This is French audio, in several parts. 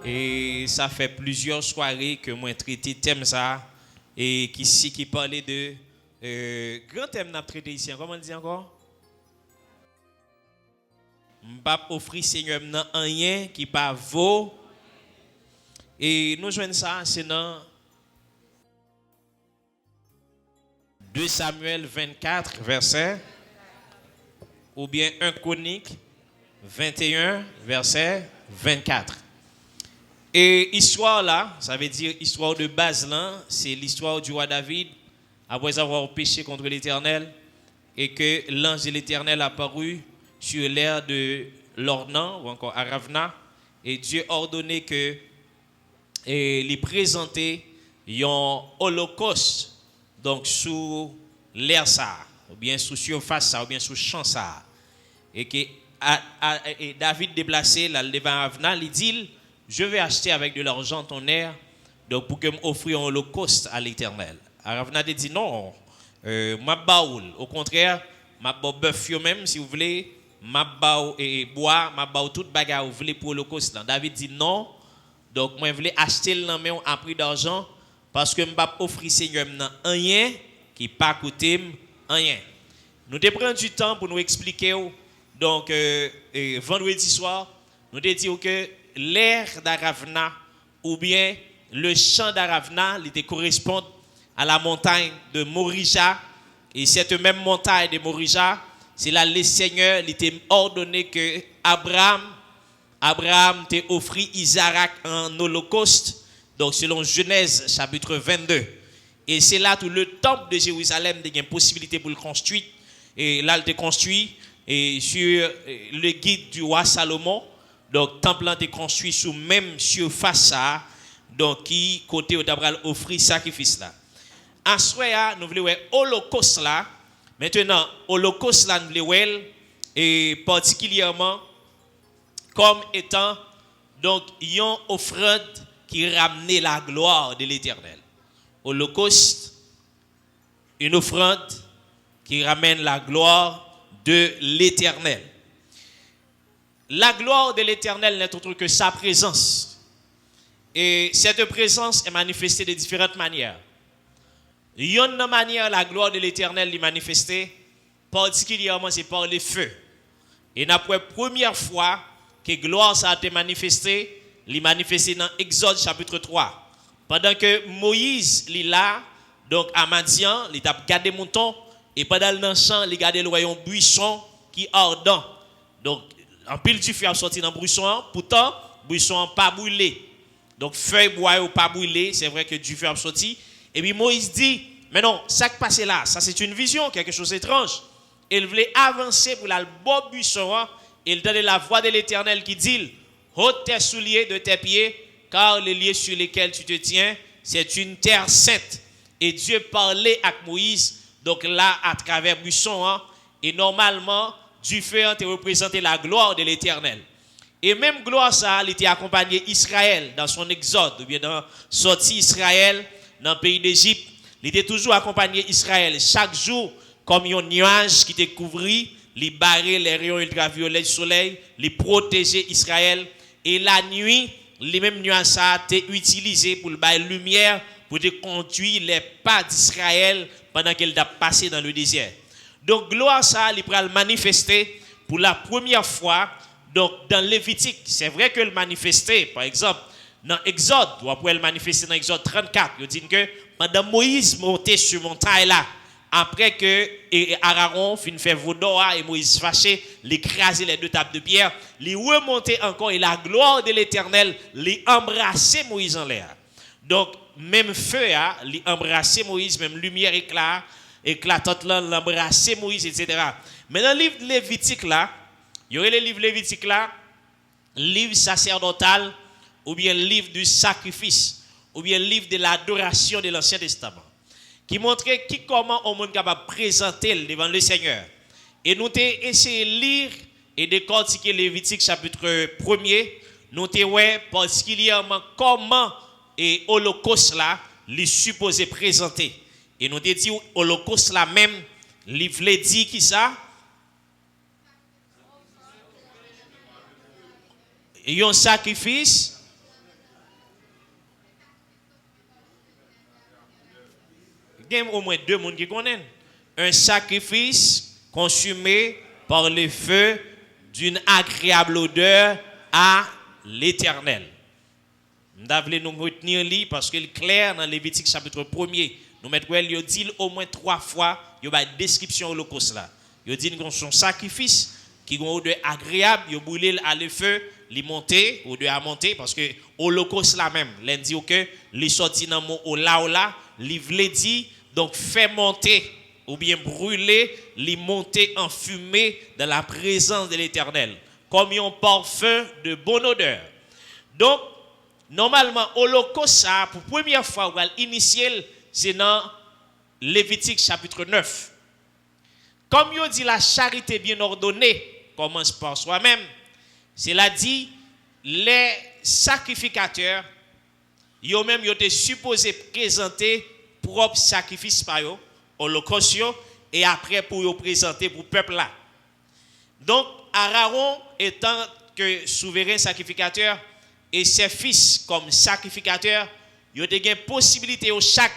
Et ça fait plusieurs soirées que moi traité thème ça et qui parlait de grand thème n'a traité ici. Comment on dit encore? M'pas offrir Seigneur n'a rien qui pas vaut. Et nous joignons ça c'est dans 2 Samuel 24 verset ou bien 1 Chronique 21 verset 24. Et histoire là, ça veut dire histoire de base là, c'est l'histoire du roi David après avoir péché contre l'Éternel et que l'ange de l'Éternel apparut sur l'air de l'Ornan ou encore à Ravna et Dieu a ordonné que les présenter un holocauste donc sous l'air ça ou bien sous surface ça ou bien sous champ ça et que et David déplacé là devant Ravna il dit je vais acheter avec de l'argent ton air donc pour que m'offrir un holocauste à l'Éternel. Ravna dit non, ma baoul. Au contraire, ma bœuf même si vous voulez, ma baoul et bois, ma baoul toute bagarre vous voulez pour holocauste. David dit non. Donc moi je voulais acheter le nom à prix d'argent parce que m'pa offrir Seigneur rien qui pas coûter rien. Nous te prendre du temps pour nous expliquer donc vendredi soir, nous te dire que l'air d'Aravna ou bien le champ d'Aravna il correspond à la montagne de Morija et cette même montagne de Morija c'est là le Seigneur il t'a ordonné que Abraham t'a offert Isaac en holocauste donc selon Genèse chapitre 22 et c'est là tout le temple de Jérusalem il y a une possibilité pour le construire et là il t'a construit et sur le guide du roi Salomon. Donc, temple a été construit sous même surface ça, donc qui côté où d'abord offrir sacrifice là. En soi, nous voulons holocauste là. Maintenant, holocauste là nous voulons et particulièrement comme étant donc une offrande qui ramenait la gloire de l'Éternel. Holocauste, une offrande qui ramène la gloire de l'Éternel. La gloire de l'Éternel n'est autre que sa présence. Et cette présence est manifestée de différentes manières. Une manière, la gloire de l'Éternel est manifestée, particulièrement c'est par le feu. Et la première fois que gloire ça a été manifestée, il est manifesté dans Exode chapitre 3. Pendant que Moïse est là, donc à Madian, il a gardé mouton, et pendant le champ, il a gardé le royaume buisson qui est ardent. Donc, en pile du feu a sorti dans le buisson, pourtant, le buisson pas brûlé. Donc, feuille bois ou pas brûlé, c'est vrai que du feu a sorti. Et puis Moïse dit, mais non, ça qui passe là, ça c'est une vision, quelque chose d'étrange. Il voulait avancer pour le beau buisson, et il donnait la voix de l'Éternel qui dit, ôte tes souliers de tes pieds, car les lieux sur lesquels tu te tiens, c'est une terre sainte. Et Dieu parlait avec Moïse, donc là, à travers buisson, et normalement, du feu a représenté la gloire de l'Éternel. Et même gloire ça, il était accompagné Israël dans son exode, ou bien dans sortie Israël dans le pays d'Égypte. Il était toujours accompagné Israël. Chaque jour, comme un nuage qui te couvrit, il barrait les rayons ultraviolets du soleil, il protégeait Israël. Et la nuit, les mêmes nuages ça a été utilisé pour la lumière, pour te conduire les pas d'Israël pendant qu'elle a passé dans le désert. Donc, gloire ça, il va le manifester pour la première fois. Donc, dans Lévitique, c'est vrai que le manifester, par exemple, dans Exode, ou après le manifester dans Exode 34, il dit que pendant Moïse montait sur montagne là, après que Aaron fin fait vaudoa et Moïse fâché, l'écraser les deux tables de pierre, il remontait encore et la gloire de l'Éternel l'embrassait Moïse en l'air. Donc, même feu, l'embrassait Moïse, même lumière éclatante là, l'embrassait Moïse, etc. Mais dans le livre Lévitique là, il y aurait le livre Lévitique là, livre sacerdotal, ou bien le livre du sacrifice, ou bien le livre de l'adoration de l'Ancien Testament, qui montrait comment on est capable de présenter devant le Seigneur. Et nous avons essayé de lire et décortiquer Lévitique chapitre 1er, nous avons particulièrement comment et Holocauste là, les supposé présenter. Et nous avons dit Holocauste là même, il voulait dire qui ça? Et un sacrifice il y a au moins deux personnes qui connaissent. Un sacrifice consumé par le feu d'une agréable odeur à l'Éternel. Nous voulons nous retenir lui parce qu'il est clair dans Lévitique chapitre 1er. Nous mettons il dit au moins 3 fois, il y a une description de l'Holocauste là. Il dit que son sacrifice qui a une odeur agréable, il brûlé à le feu, il monté, odeur à monter parce que Holocauste là même, il dit que il sorti dans mot ola, il veut dire donc fait monter ou bien brûler, il monter en fumée dans la présence de l'Éternel, comme un parfum de bonne odeur. Donc normalement, Holocauste, pour la première fois, initial, c'est dans Lévitique chapitre 9. Comme il dit la charité bien ordonnée commence par soi-même, cela dit, les sacrificateurs, ils ont même été supposés présenter propre sacrifice par eux, Holocauste, et après pour eux présenter pour le peuple là. Donc, Aaron étant que souverain sacrificateur, et ses fils comme sacrificateurs, ils ont une possibilité au chaque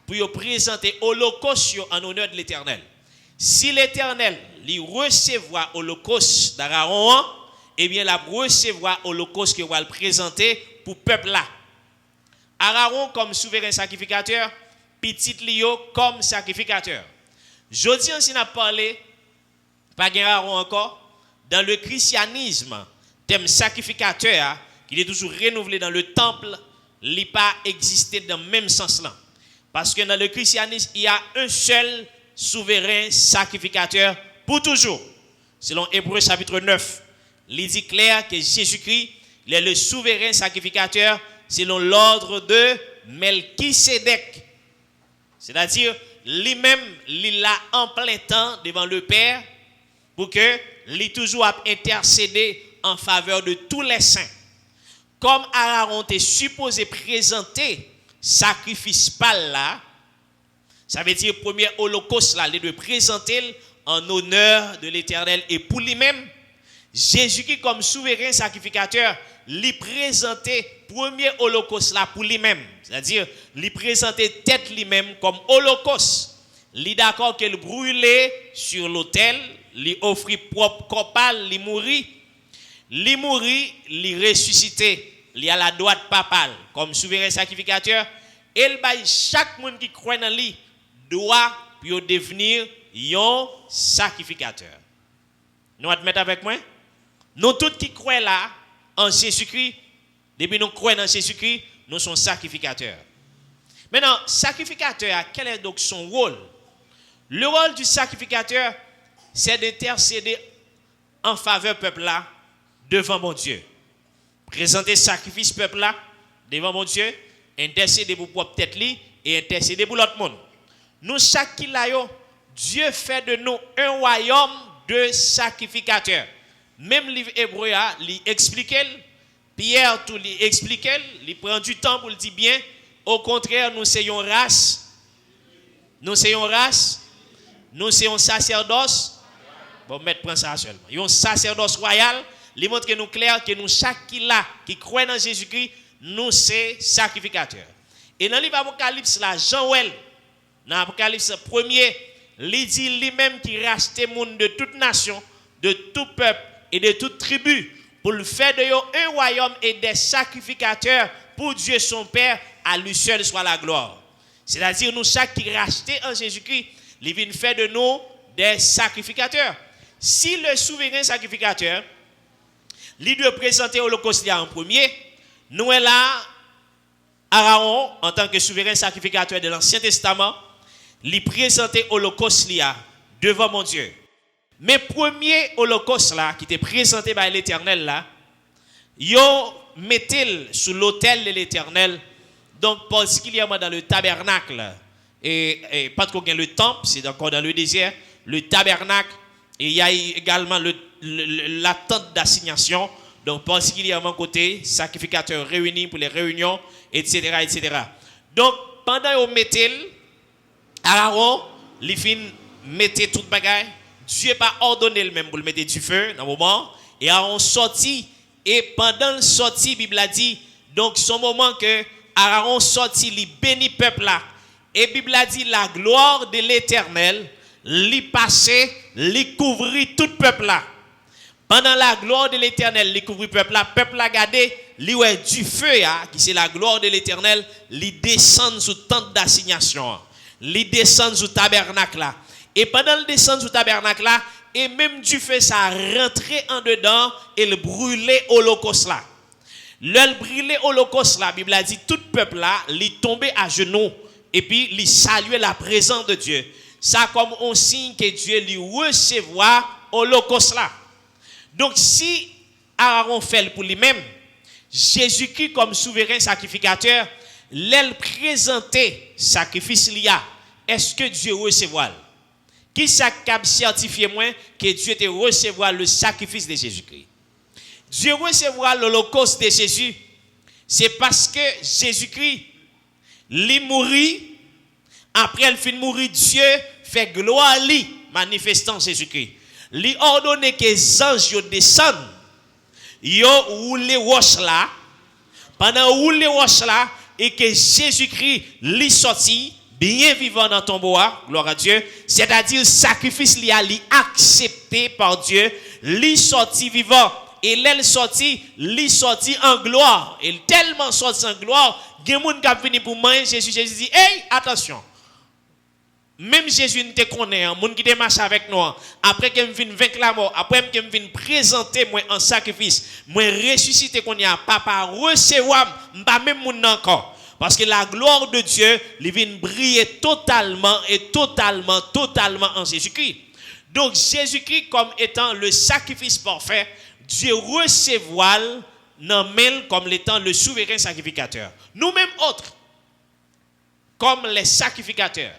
pour présenter l'Holocauste en honneur de l'Éternel. Si l'Éternel lui recevoir l'Holocauste d'Aaron, eh bien, la recevoir l'Holocauste qu'il va le présenter pour le peuple là. Aaron comme souverain sacrificateur, petit Lio comme sacrificateur. Jodi on s'en a parlé, pas Aaron encore, dans le christianisme, thème sacrificateur, qui est toujours renouvelé dans le temple, il n'a pas existé dans le même sens là. Parce que dans le christianisme, il y a un seul souverain sacrificateur pour toujours. Selon Hébreux chapitre 9, il dit clair que Jésus-Christ est le souverain sacrificateur selon l'ordre de Melchisédek. C'est-à-dire, lui-même, il l'a en plein temps devant le Père pour que lui toujours intercédé en faveur de tous les saints. Comme Aaron est supposé présenter sacrifice pâle là, ça veut dire premier holocauste là, il doit présenter en honneur de l'Éternel et pour lui-même, Jésus qui comme souverain sacrificateur, lui présentait premier holocauste là pour lui-même, c'est-à-dire lui présentait tête lui-même comme holocauste. Il d'accord qu'il brûlait sur l'autel, lui offrit propre corpal, lui mourit, lui ressuscité. Il y a la droite papale comme souverain sacrificateur. Et chaque monde qui croit dans lui doit pour devenir un sacrificateur. Nous admettons avec moi? Nous tous qui croyons là en Jésus-Christ, depuis nous croyons en Jésus-Christ, nous sommes sacrificateurs. Maintenant, sacrificateur, quel est donc son rôle? Le rôle du sacrificateur, c'est d'intercéder en faveur du peuple là devant mon Dieu. Présenter sacrifice peuple là devant mon Dieu, intercéder pour propre tête li et intercéder pour l'autre monde. Nous chaque qui là yo, Dieu fait de nous un royaume de sacrificateurs. Même livre hébreu li explique, Pierre tout li explique, il prend du temps pour le dire bien. Au contraire, nous soyons race, nous soyons sacerdoce. Bon, mettre prend ça seulement. Un sacerdoce royal. Il montre que nous clair que nous chaque qui là qui croit dans Jésus-Christ, nous c'est sacrificateurs. Et dans le livre Apocalypse là, Jean-Wel, dans Apocalypse 1er, il dit lui-même qui rachetait monde de toute nation, de tout peuple et de toute tribu pour le faire de un royaume et des sacrificateurs pour Dieu son Père, à lui seul soit la gloire. C'est-à-dire nous chaque qui rachetait en Jésus-Christ, il vient faire de nous des sacrificateurs. Si le souverain sacrificateur lui doit présenter l'Holocauste en premier, nous est là, Aaron, en tant que souverain sacrificateur de l'Ancien Testament, lui présenter l'Holocauste devant mon Dieu. Mais premier Holocauste là, qui était présenté par l'Éternel là, yo mettez sous l'autel de l'Éternel, donc particulièrement dans le tabernacle, et pas de le temple, c'est encore dans le désert, le tabernacle, et il y a également la tente d'assignation, donc particulièrement côté sacrificateurs réunis pour les réunions, etc., etc. Donc, pendant qu'on mettait, Aaron, les fin mettait toute bagaille, Dieu n'a pas ordonné le même pour le mettre du feu dans le moment, et Aaron sorti, et pendant le sorti, la Bible a dit, donc son moment que Aaron sorti, il bénit le peuple là, Et Bible a dit la gloire de l'Éternel, l'y passait, l'y couvrit tout peuple là. Pendant la gloire de l'Éternel, l'y couvrit peuple a gardé, l'y ouais du feu, qui c'est la gloire de l'Éternel, l'y descend sous tente d'assignation, l'y descend sous tabernacle là. Et pendant le descend sous tabernacle là, et même du feu ça rentrait en dedans et le brûlait holocauste là. Le brûlait holocauste là, la Bible a dit tout peuple là, l'y tombait à genoux et puis l'y saluait la présence de Dieu. Ça comme un signe que Dieu lui recevoir holocauste là. Donc si Aaron fait pour lui-même, Jésus-Christ comme souverain sacrificateur, l'aile présenté sacrifice l'IA, est-ce que Dieu recevoir? Qui ça cap certifié moins que Dieu te recevoir le sacrifice de Jésus-Christ? Dieu recevra l'holocauste de Jésus, c'est parce que Jésus-Christ, lui mourit, après le fin de mourir, Dieu fait gloire à lui, manifestant Jésus-Christ. Lui ordonne que les anges descendent, yo roule roche là, pendant roule roche là, et que Jésus-Christ lui sorti, bien vivant dans ton bois, gloire à Dieu, c'est-à-dire sacrifice li a li accepté par Dieu, lui sorti vivant. Et l'aile sorti, li sorti en gloire. Et tellement sorti en gloire, il y a des gens qui viennent pour manger Jésus. Jésus dit, hey, attention. Même Jésus ne te connaît, les gens qui te marche avec nous, après que je vienne vaincre la mort, après que je vienne présenter moi en sacrifice, moi ressusciter qu'on y a, papa, recevoir, pas même mon encore. Parce que la gloire de Dieu, il vient briller totalement en Jésus-Christ. Donc Jésus-Christ comme étant le sacrifice parfait, Dieu recevoir comme étant le souverain sacrificateur. Nous-mêmes autres, comme les sacrificateurs.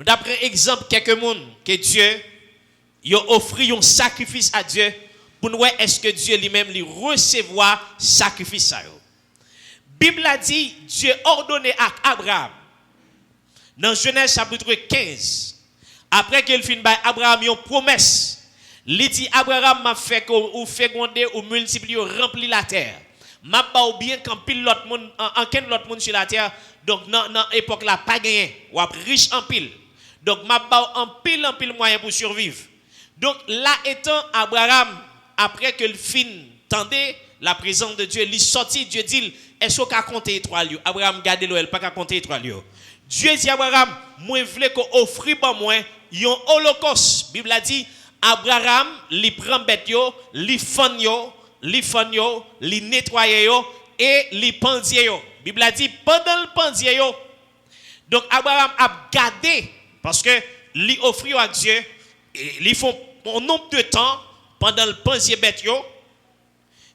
D'après exemple, quelques monde que Dieu a offert un sacrifice à Dieu pour nous est-ce que Dieu lui-même lui recevoir sacrifice ça. Bible a dit Dieu ordonné à Abraham dans Genèse chapitre 15 après qu'il fin by Abraham une promesse. Il dit Abraham m'a fait ou féconder ou multiplier remplir la terre. M'a pas ou bien qu'en pile l'autre monde en quel l'autre monde sur la terre. Donc dans époque là pas gagné ou riche en pile. Donc m'a pas en pile moyen pour survivre. Donc là étant Abraham après que le fin tendait la présence de Dieu, il sorti Dieu dit est-ce qu'on a compté étoile? Abraham garde le pas qu'à compter étoile. Dieu dit Abraham moi voulais qu'on offre pour moi un holocauste. Bible a dit Abraham li prend bête yo, li fan yo, li nettoyer yo et li pendier yo. Bible a dit pendant le pendier yo. Donc Abraham a gardé parce que li offre à Dieu et li font un nombre de temps pendant le pendier bête yo.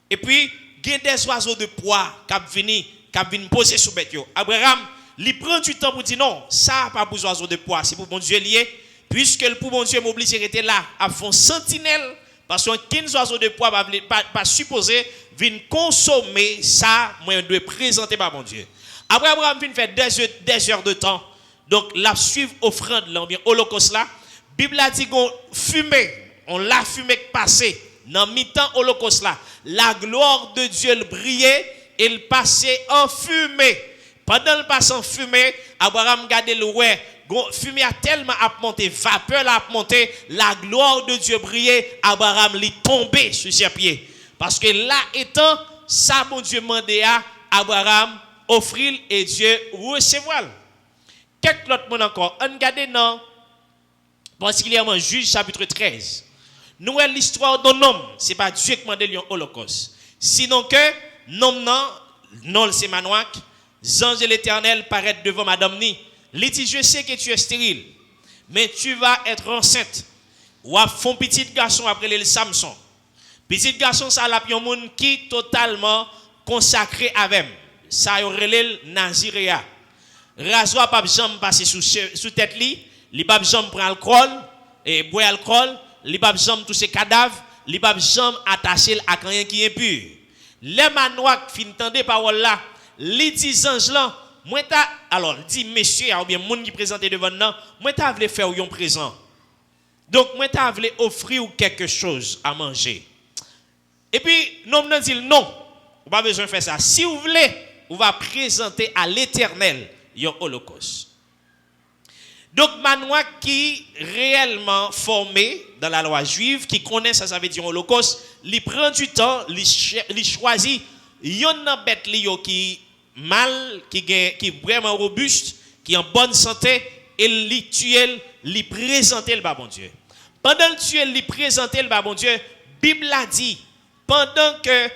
Et puis il y a des oiseaux de proie qui viennent poser sur bête yo. Abraham li prend du temps pour dire non, ça pas pour oiseaux de proie, c'est pour mon Dieu lié. Puisque le pour mon Dieu m'oblige à rester là, à fond sentinelle, parce qu'un 15 oiseaux de poids pas supposé venir consommer ça, moi je dois présenter par mon Dieu. Après Abraham vient faire des heures de temps, donc la suivre offrande là, bien holocauste là, Bible a dit qu'on fumait, on l'a fumé passé dans mi-temps holocauste là, la gloire de Dieu le brillait et le passait en fumée. Pendant le passé en fumée, Abraham gardait le ouais. Fumée a tellement monté, vapeur a monté, la gloire de Dieu brillait, Abraham lui tombé sur ses pieds. Parce que là étant, ça mon Dieu mandé à Abraham offrir et Dieu recevoir. Quelques autres monde encore, on regarde dans particulièrement Juge chapitre 13. Nous avons l'histoire d'un homme, c'est pas Dieu qui m'a demandé l'Holocauste. Sinon que, non c'est Manouak, ange de l'Éternel paraît devant Madame Ni. Il dit, je sais que tu es stérile, mais tu vas être enceinte. Ou à fond petit garçon après le Samson. Petit garçon, ça la un monde qui totalement consacré avec. Ça y aurait le Naziréa. Rasoir pas jamais passer sous tête li, li pas jamais prendre alcool et boire alcool, li pas jamais toucher cadavre, li pas jamais attacher à rien qui est impur. Les manois qui finissent parole là, li dit ange là, moi ta alors dit monsieur ou bien monde qui présenté devant nous, moi ta voulait faire un présent. Donc moi ta voulait offrir quelque chose à manger. Et puis non dit non, vous pas besoin de faire ça. Si vous voulez, on va présenter à l'Éternel un holocauste. Donc, Manoak qui réellement formé dans la loi juive, qui connaît ça veut dire holocauste, il prend du temps, il choisit une bête qui mal, qui est vraiment robuste, qui est en bonne santé, et il tue, il présente le bon Dieu. Pendant le tuer, il présente le bon Dieu, Bible a dit, pendant que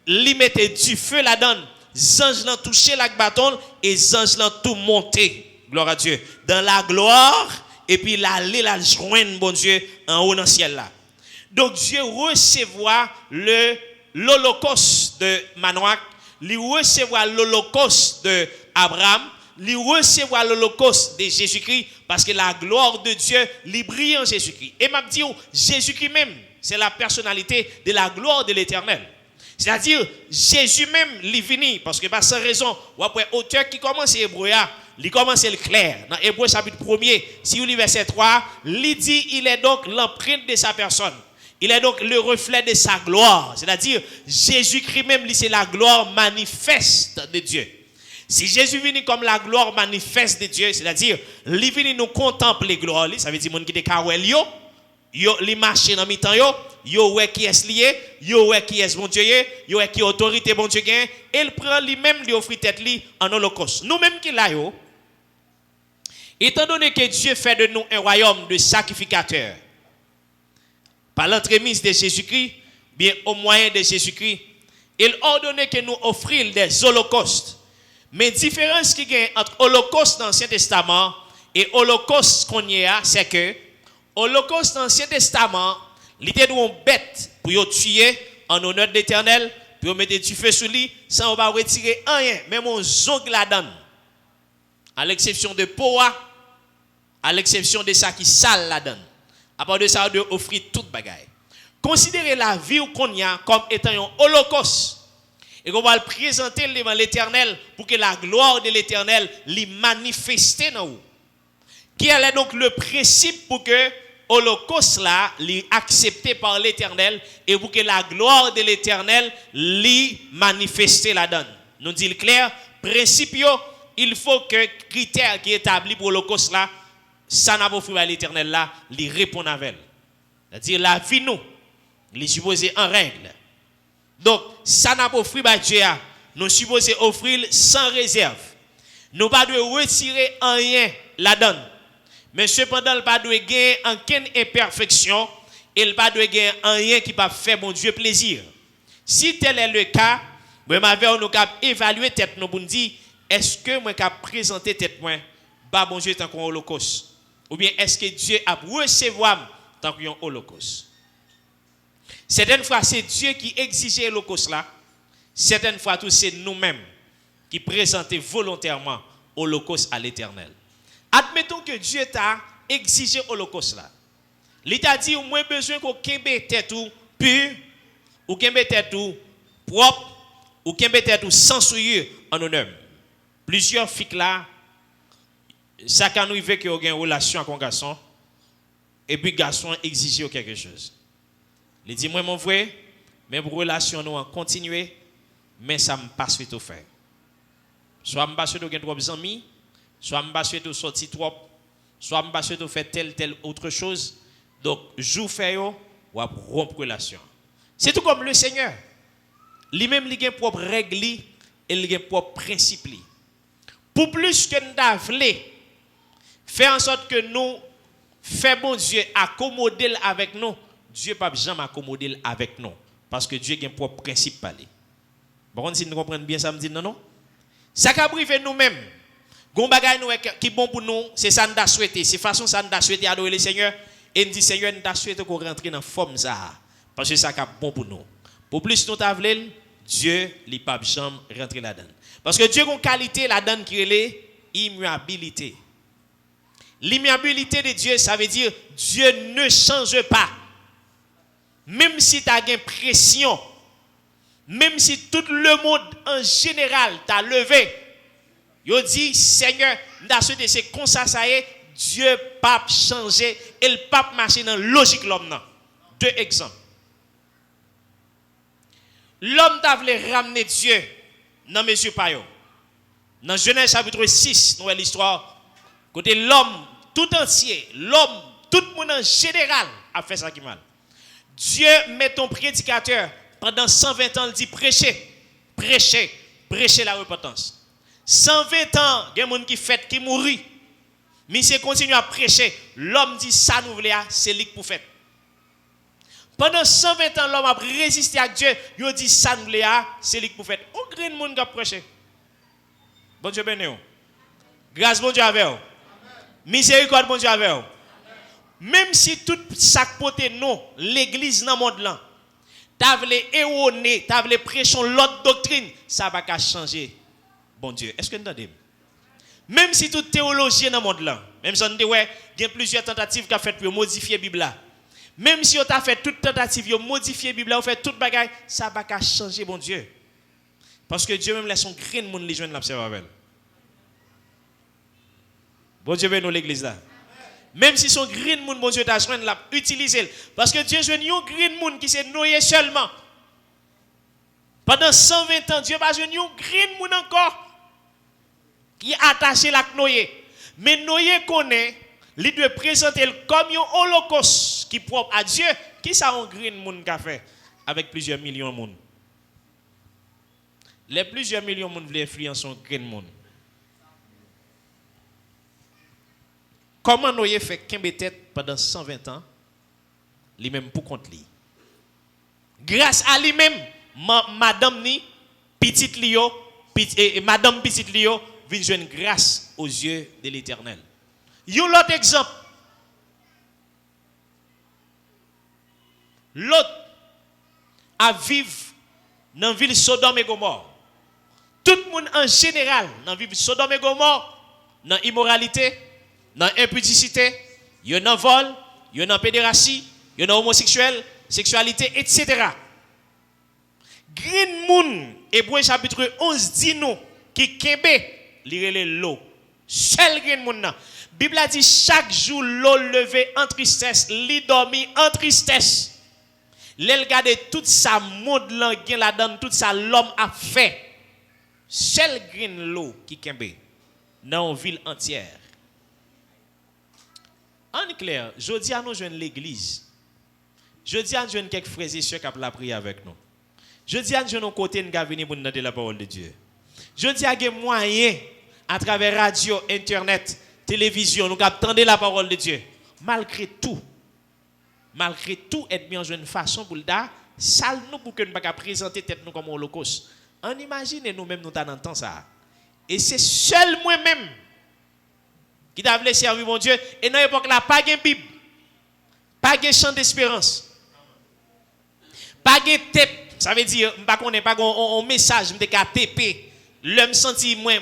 il mettait du feu là-dedans, les anges l'ont touché la bâton et les anges l'ont tout monté. Gloire à Dieu. Dans la gloire, et puis il allait la joindre, bon Dieu, en haut dans le ciel là. Donc Dieu recevra l'holocauste de Manoach, il recevra l'holocauste de Abraham, il recevra l'holocauste de Jésus-Christ, parce que la gloire de Dieu, il brille en Jésus-Christ. Et m'a dit, Jésus-Christ même, c'est la personnalité de la gloire de l'Éternel. C'est-à-dire, Jésus même, il est venu, parce que pas sans raison, ou après, auteur qui commence Hébreu, il commence le clair. Dans Hébreu chapitre 1er, si vous lisez verset 3, il dit, il est donc l'empreinte de sa personne. Il est donc le reflet de sa gloire. C'est-à-dire, Jésus-Christ même, c'est la gloire manifeste de Dieu. Si Jésus vient comme la gloire manifeste de Dieu, c'est-à-dire, il vient nous contempler gloire, ça veut dire, mon qui est kawel yo li marché dans mi-temps yo ouais qui est lié, yo ouais qui est bon Dieu, yo ouais qui autorité bon Dieu gain, et il prend lui-même lui offre tête li en holocauste. Nous-mêmes qui là yo, étant donné que Dieu fait de nous un royaume de sacrificateurs, par l'entremise de Jésus-Christ, bien au moyen de Jésus-Christ, il ordonne que nous offrions des holocaustes. Mais la différence qui y a entre holocauste dans l'Ancien Testament et holocauste qu'on y a, c'est que holocauste dans l'Ancien Testament, il était une bête pour tuer en honneur de l'Éternel, pour mettre du feu sur lui, sans pas retirer rien, même un zong la donne. À l'exception de Poa, à l'exception de ça qui sale la donne. À part de ça, de offrir toute bagaille. Considérez la vie qu'on y a comme étant un holocauste. Et qu'on va le présenter devant l'Éternel pour que la gloire de l'Éternel l'y manifeste dans vous. Qui est donc le principe pour que l'holocauste là l'y accepté par l'Éternel et pour que la gloire de l'Éternel l'y manifeste là-dedans. Nous dit clair, principe il faut que critère qui est établi pour l'holocauste là, ça n'a pas offert à l'Éternel là, l'y répond avec. C'est-à-dire la vie nous, l'y supposé en règle. Donc, ça n'a pas offert à Dieu, nous supposons offrir sans réserve. Nous pas de retirer rien là-dedans. Mais cependant, il pas de gagner aucune imperfection et il pas de gagner rien qui va faire mon Dieu plaisir. Si tel est le cas, nous avons évalué tête nous pour nous dire, est-ce que moi cap présenter tête moi, bah bon Dieu tant qu'on holocauste, ou bien est-ce que Dieu a recevoir tant qu'on holocauste? Certaines fois, c'est Dieu qui exigeait l'holocauste là. Certaines fois, c'est nous-mêmes qui présentons volontairement l'holocauste à l'Éternel. Admettons que Dieu t'a exigé l'holocauste là. Il t'a dit, moi besoin qu'on kembe tête ou pur, ou kembe tête ou propre, ou kembe tête ou sans souillure en honneur. Plusieurs filles là, ça quand nous veut qu'il y ait une relation avec un garçon, et puis garçon exige quelque chose. Il dit, moi mon frère, même relation nous en continuer, mais ça me passe tout faire. Soit me passe tout gagner trop amis, soit me passe tout sortir trop, soit me passe tout faire telle autre chose. Donc, jou fait yo ou rompre relation. C'est tout comme le Seigneur. Lui-même il a propre règle et il a propre principe. Pour plus que nous devons faire en sorte que nous faisons bon Dieu accommoder avec nous, Dieu ne peut jamais accommoder avec nous. Parce que Dieu a un propre principe parler. Bon, si nous comprenons bien ça, me dit non. Ça qu'a privé nous-mêmes. Gon bagay nous qui bon pour nous, c'est ça nous souhaité, c'est façon ça nous souhaité adorer le Seigneur et nous dit Seigneur nous souhaité qu'on rentre dans forme ça parce que ça qu'a bon pour nous. Pour plus nous t'avler, Dieu li pas jamais rentrer là-dedans. Parce que Dieu a une qualité là-dedans qui est l'immuabilité. L'immuabilité de Dieu, ça veut dire Dieu ne change pas. Même si tu as une pression, même si tout le monde en général t'a levé, il dit, Seigneur, c'est comme ça, ça y est, Dieu ne peut pas changer et le pape marcher dans la logique de l'homme. Deux exemples. L'homme t'a voulu ramener Dieu dans mes yeux. Dans Genèse chapitre 6, nous avons l'histoire. Côté l'homme tout entier, l'homme, tout le monde en général a fait ça qui mal. Dieu met ton prédicateur pendant 120 ans, il dit prêchez, prêchez, prêchez la repentance. 120 ans, il y a des gens qui fait, qui mourent. Mais c'est continue à prêcher. L'homme dit ça nous voulons, c'est lui pour faire. Pendant 120 ans, l'homme a résisté à Dieu. Il dit ça nous voulons, c'est lui pour faire. On crée le monde qui a prêché. Bon Dieu béni. Grâce bon Dieu avec vous. Miséricorde bon Dieu avec vous. Même si tout ça côté non, l'église dans le monde là, t'as voulu erroner, t'as voulu prêcher l'autre doctrine, ça va pas changer. Bon Dieu, est-ce que vous entendez? Même si toute théologie dans le monde là, même si on dit ouais, il y a plusieurs tentatives qu'a fait pour modifier la Bible là. Même si on t'a fait toute tentative pour modifier la Bible là, on fait toute bagaille, ça va pas changer bon Dieu. Parce que Dieu même laisse son grain de monde les joindre l'observateur. Bon Dieu veut nous l'église là. Même si son grain de monde bon Dieu t'a joindre là, utilisez-le parce que Dieu joint un grain de monde qui s'est noyé seulement. Pendant 120 ans, Dieu va joindre un grain de monde encore qui est attaché à la noyé. Mais noyé connaît, il doit présenter comme un holocauste qui est propre à Dieu. Qui ça un grain de monde qu'a fait avec plusieurs millions de monde? Les plusieurs millions de monde veulent influencer un grain de monde. Comment Noé fait 15 têtes pendant 120 ans, lui-même pour compte lui. Grâce à lui-même, madame ni, petite Lio, madame petite Lio, vient jouer une grâce aux yeux de l'Éternel. Yon l'autre exemple. L'autre à vivre dans la ville Sodome et Gomorre. Tout le monde en général dans la ville Sodome et Gomorre, dans l'immoralité, dans l'impudicité, il y a un vol, il y a une pédératie, il y a un homosexuel, sexualité, etc. Green Moon, Hébreu chapitre 11 dit nous, qui kembe, lirez l'eau. Seul Green Moon. La Bible a dit chaque jour l'eau levée en tristesse, li dormi en tristesse. L'elle garde toute sa monde là-dedans, toute sa l'homme a fait. Seul Green l'eau qui kembe dans une ville entière. En clair, je dis à nous jeunes l'église. Je dis à nous jeunes quelques frères et sœurs qui ont la prière avec nous. Je dis à nous jeunes côté nous venir pour nous donner la parole de Dieu. Je dis à des moyens à travers radio, internet, télévision, nous attendre la parole de Dieu. Malgré tout, être bien une façon pour le dar, sale nous pour que nous pas présenter tête nous comme un holocauste. On imagine nous-mêmes nous dans temps ça. Et c'est seul moi-même qui t'a voulu servir mon Dieu. Et dans l'époque là, pas de Bible, pas de chant d'espérance, pas de tape. Ça veut dire, pas qu'on n'est pas un message, je me TP. L'homme senti moins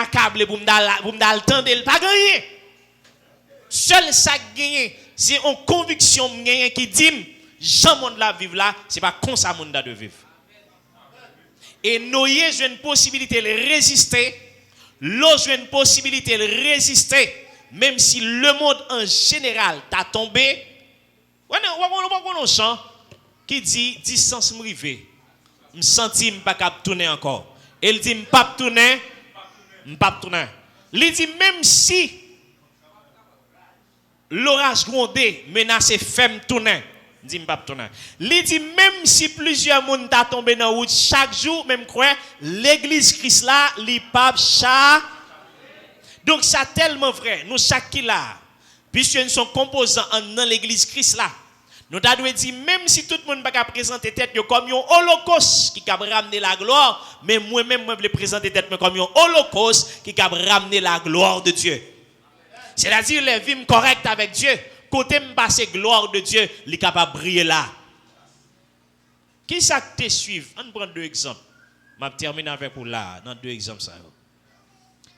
accablé pour me dar le temps de pas gagner. Seul ça gagner, c'est une conviction qui dit, Jean monde la vivre là, c'est pas comme ça monde de vivre. Et Noé, j'ai une possibilité de résister. L'eau, j'ai une possibilité de résister. Même si le monde en général t'a tombé. On a un chant qui dit distance m'rivé. Me senti m'pas cap tourner encore. Il dit m'pas tourner. Il dit même si l'orage grondé menace femme tourner. Dit m'pas tourner. Il dit même si plusieurs monde t'a tombé dans route chaque jour, même quoi, l'église Christ là, li pas chaque. Donc ça tellement vrai, nous chaque qui là, puisque nous sommes composants dans l'église Christ là. Nous avons dit, même si tout le monde ne peut pas présenter tête comme un holocauste qui a ramené la gloire, mais moi-même, je veux présenter tête comme un holocauste qui a ramené la gloire de Dieu. C'est-à-dire, les vies correctes avec Dieu, côté me passer gloire de Dieu, il est capable de briller là. Qui ça que te suivre? On prend deux exemples. Je vais terminer avec pour là, dans deux exemples. Ça.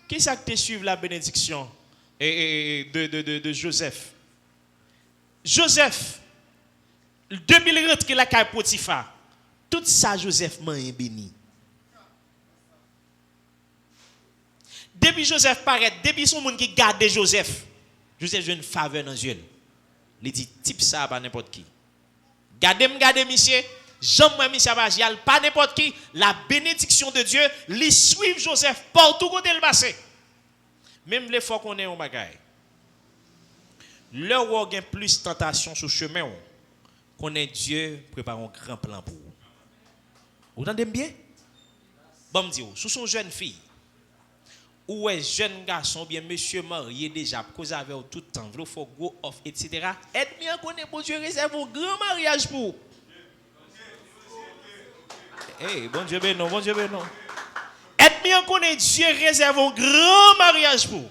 Qui ça que te suivre la bénédiction de Joseph? Joseph. 2000 rentres qu'il a qu'à Potiphar. Tout ça, Joseph m'a béni. Depuis Joseph paraît, depuis son monde qui garde Joseph, Joseph a une faveur dans les yeux. Il dit, type ça, pas n'importe qui. Gardez, monsieur, Jean-Moi Michel Bagial, pas n'importe qui, la bénédiction de Dieu, les suivre Joseph partout côté le passé. Même les fois qu'on est en bagaille. Là où il y a plus de tentation sur le chemin, qu'on est Dieu prépare un grand plan pour vous. Vous entendez bien? Bon, me dit, sous son jeune fille, ou est jeune garçon, bien monsieur marié déjà, cause avec tout le temps, il faut go off, etc. Aide-moi à connaître pour Dieu réserve un grand mariage pour. Hey, bon Dieu, ben non, bon Dieu, ben non. Aide-moi à connaître Dieu réserve un grand mariage pour.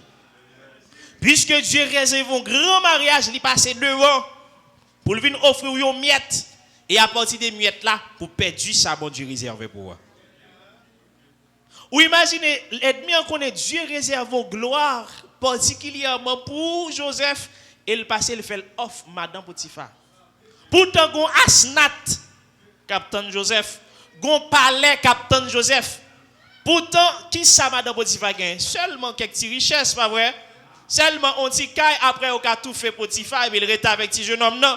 Puisque Dieu réserve un grand mariage, il passe devant pour venir offrir une miette. Et à partir des miettes là, pour perdre ça, bon Dieu réservé pour vous. Ou imaginez, l'ennemi en connaît Dieu réserve une gloire particulièrement pour Joseph. Et le passé, il fait l'offre Madame Potiphar. Pourtant, gon asnat, Capitaine Joseph. Gon palais, Capitaine Joseph. Pourtant, qui ça Madame Potiphar gagne? Seulement quelques petites richesses, pas vrai? Seulement on t'y caille après on a tout fait Potiphar et il reste avec petit jeune homme, non?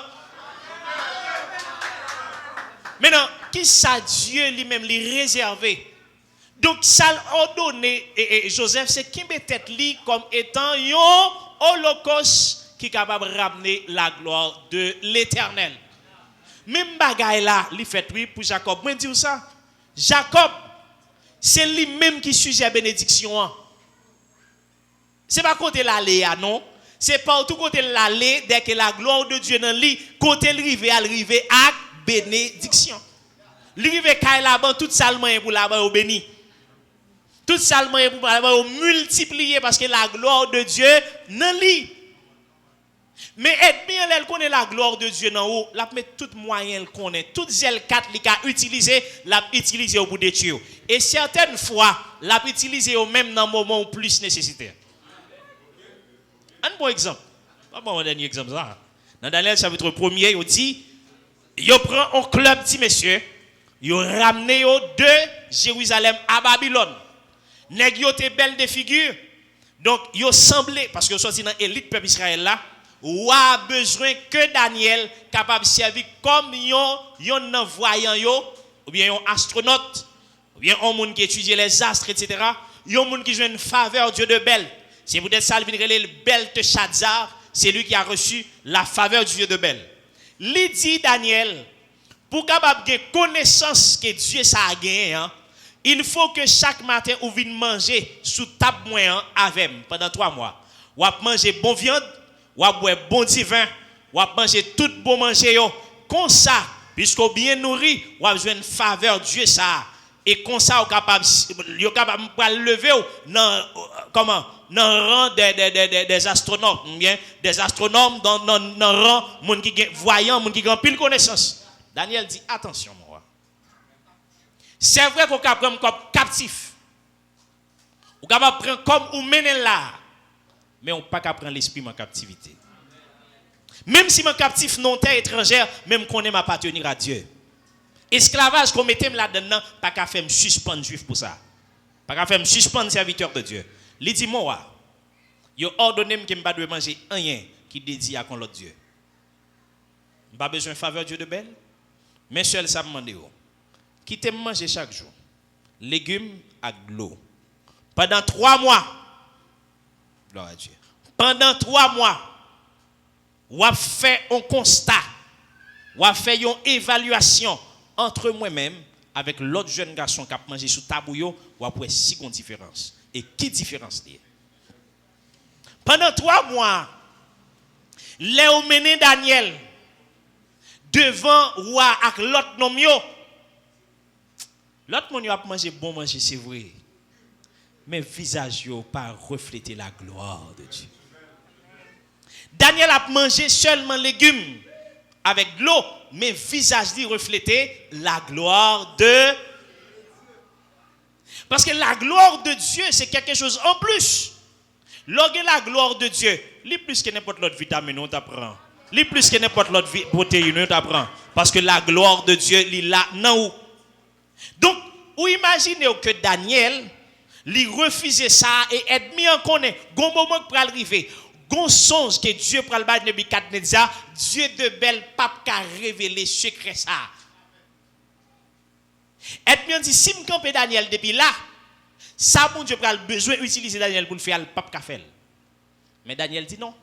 Maintenant, qui ça Dieu lui-même lui réservé? Donc, ça ordonné, et Joseph, c'est qui met tête lui comme étant un holocauste qui est capable de ramener la gloire de l'Éternel. Même bagaille là, il fait oui pour Jacob. Moi, dis ça. Jacob, c'est lui-même qui sujet la bénédiction. C'est pas côté l'aller, non? C'est partout côté l'aller, dès que la gloire de Dieu dans lui, côté arriver à bénédiction. L'arrivé à là-bas, tout salement pour là-bas au béni. Tout salement pour là-bas au multiplier parce que la gloire de Dieu dans lui. Mais bien elle connaît la gloire de Dieu dans haut, la met tout moyen elle connaît, tout zèle 4 li ka utiliser, l'a utiliser au bout de Dieu. Et certaines fois, l'a utiliser au même dans moment où plus nécessité. Un bon exemple. Pas bon dernier exemple ça. Dans Daniel chapitre 1er, il dit il prend un club petit monsieur, il ramené de Jérusalem à Babylone. Nèg yo te belle de figure. Donc yo semblé parce que sorti dans élite peuple Israël là, ou a besoin que Daniel capable servir comme yon voyant yo ou bien un astronaute ou bien un monde qui étudie les astres etc. Yon monde qui joue une faveur Dieu de Bel. C'est peut-être ça le Bel de Shazzar, c'est lui qui a reçu la faveur du Dieu de Bel. Li dit Daniel, pour capable de connaissance que Dieu ça a gagné, il faut que chaque matin ou vienne manger sous table moyen avec pendant 3 mois. Ou à manger bon viande, ou à boire bon divin, ou à manger tout bon manger yo. Comme ça, puisqu'on bien nourri, ou à besoin de faveur Dieu ça. Et comme ça, yo capable de lever dans comment dans rang des astronomes, bien des astronomes dans rang monde qui voyant, monde qui grand pile connaissance. Daniel dit attention moi. C'est vrai qu'on capable prendre comme captif. On capable prendre comme ou mener là. Mais on pas capable prendre l'esprit en captivité. Même si mon captif non terre étrangère, même qu'on aime appartenir à Dieu. Esclavage qu'on mettait là-dedans, pas qu'à faire me suspendre juif pour ça. Pas qu'à faire me suspendre serviteur de Dieu. Il dit moi, il ordonné que je ne dois pas manger rien qui dédie à l'autre Dieu. Je n'ai pas besoin de faveur Dieu de Bel. Mais seul ça me demande. Qui te manger chaque jour. Légumes et l'eau. Pendant 3 mois. Gloire à Dieu. Pendant 3 mois. On a fait un constat. On a fait une évaluation entre moi-même avec l'autre jeune garçon qui a mangé sous tabouillot. On a pris 6 différences. Et qui différence liée? Pendant 3 mois, Léo mené Daniel devant roi avec l'autre nom yo. L'autre monde a mangé bon manger, c'est vrai. Mais visage yo pas refléter la gloire de Dieu. Daniel a mangé seulement légumes avec de l'eau, mais visage lui reflétait la gloire de. Parce que la gloire de Dieu, c'est quelque chose en plus. Lorsque la gloire de Dieu, li plus que n'importe l'autre vitamine, on t'apprend. Li plus que n'importe l'autre protéine, on t'apprend. Parce que la gloire de Dieu, li là, non. Donc, vous imaginez que Daniel, li refusait ça et ennemi en connaît. Gon moment pour arriver. Gon songe que Dieu pral ba Nebukadnezar, Dieu de Bel pape qu'a révélé secret ça. Et bien dit, si je campe Daniel depuis là, ça, bon Dieu, a besoin d'utiliser Daniel pour le faire, le pape qu'a fait. Mais Daniel dit non.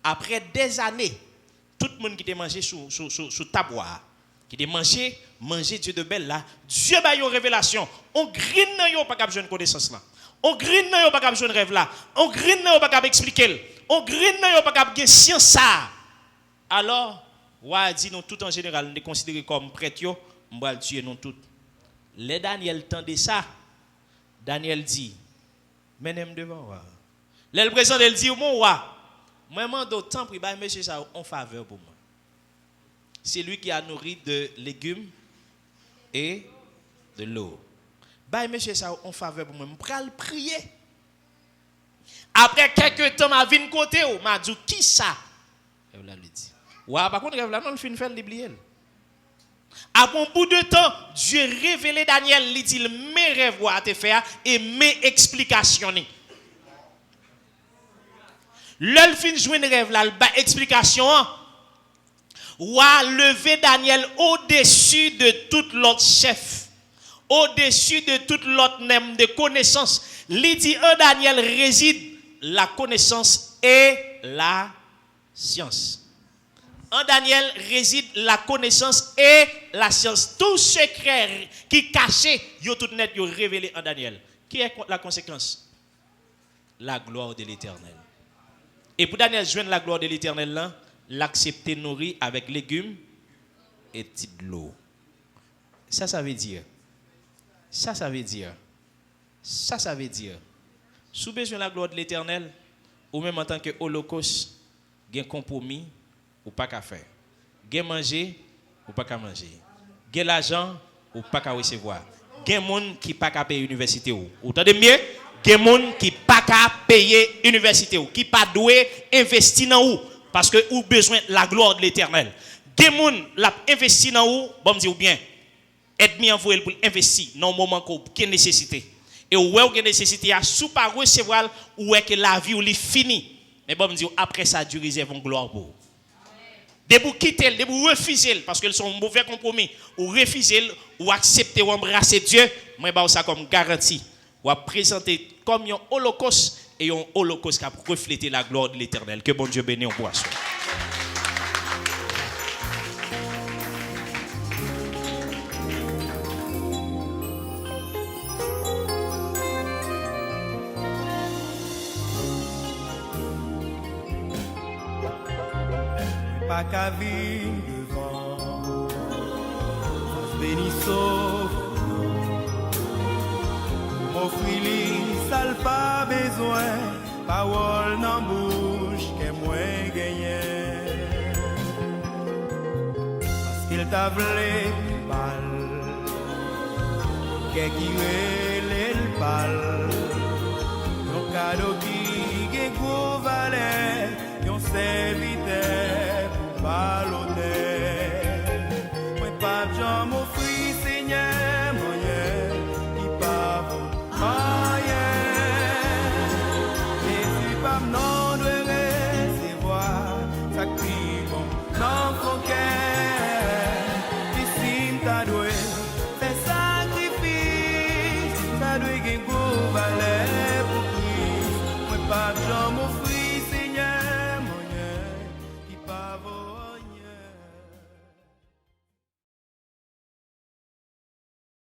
Après des années, tout le monde qui était mangé sous taboire, qui était manger Dieu de belle là, Dieu a une révélation. On grine n'a pas capable de connaissance là. On grine n'a pas capable de rêve là. On grine n'a pas capable expliquer. On grine n'a pas capable de science ça. Alors, ouais dit nous tout en général, nous considérés comme prêtres, on va le tuer nous tous. Les Daniel tendait ça. Daniel dit, menem devant roi. Le président il dit, mon roi, moi d'autant pris bah monsieur ça en faveur pour moi. C'est lui qui a nourri de légumes et de l'eau. Bah monsieur ça en faveur pour moi. Je vais prier. Après quelques temps m'a vinn côté m'a dit qui ça? Et là lui dit. Ouais, par contre rêve là non le fin faire l'oublier. Après un bout de temps, Dieu révélé Daniel, il dit mes rêves à te faire et mes explications. L'œil fin jouer une rêve là, ba explication. Ou a levé Daniel au-dessus de tout l'autre chef, au-dessus de toute l'autre nem de connaissance. Il dit en Daniel réside la connaissance et la science. En Daniel réside la connaissance et la science. Tout secret qui caché, yo tout net yo révélé en Daniel. Qui est la conséquence? La gloire de l'Éternel. Et pour Daniel joindre la gloire de l'Éternel là, l'accepter nourri avec légumes et de l'eau. Ça veut dire. Ça veut dire. Ça veut dire. Sous besoin de la gloire de l'Éternel, ou même en tant que holocauste, il y a un compromis ou pas qu'à faire. Gen manger ou pas qu'à manger. Gen l'argent ou pas qu'à recevoir. Gen moun qui pas qu'à payer université ou. Vous entendez mieux? Gen moun qui pas qu'à payer université ou, qui pas doué investir dans ou parce que ou besoin la gloire de l'Éternel. Gen moun l'a investi dans ou, bon me dire ou bien aide-moi envoyer pour investir dans moment qui nécessité. Et où est que nécessité a sous pas recevoir ou est que la vie ou li fini. Mais bon me dire après ça Dieu réserve une gloire pour. De vous quitter, de vous refuser, parce qu'ils sont mauvais compromis, ou refuser, ou accepter, ou embrasser Dieu, moi, je ça comme garantie. Ou présenter comme un holocauste, et un holocauste qui a reflété la gloire de l'Éternel. Que bon Dieu bénisse en boisson. Pas qu'à vivre devant, béni sauve, m'offrir ça pas besoin, parole dans bouche qu'est moins gagné, parce qu'il t'a voulu mal, qu'est qui relève le pal, ton cadeau qui est gros valet, yon serviteur. Moi pas Jean m'offrir Seigneur moyen qui pas moyen et tu pas non de recevoir ça crie bon dans ton cœur ici t'a doué fais sacrifice ça doit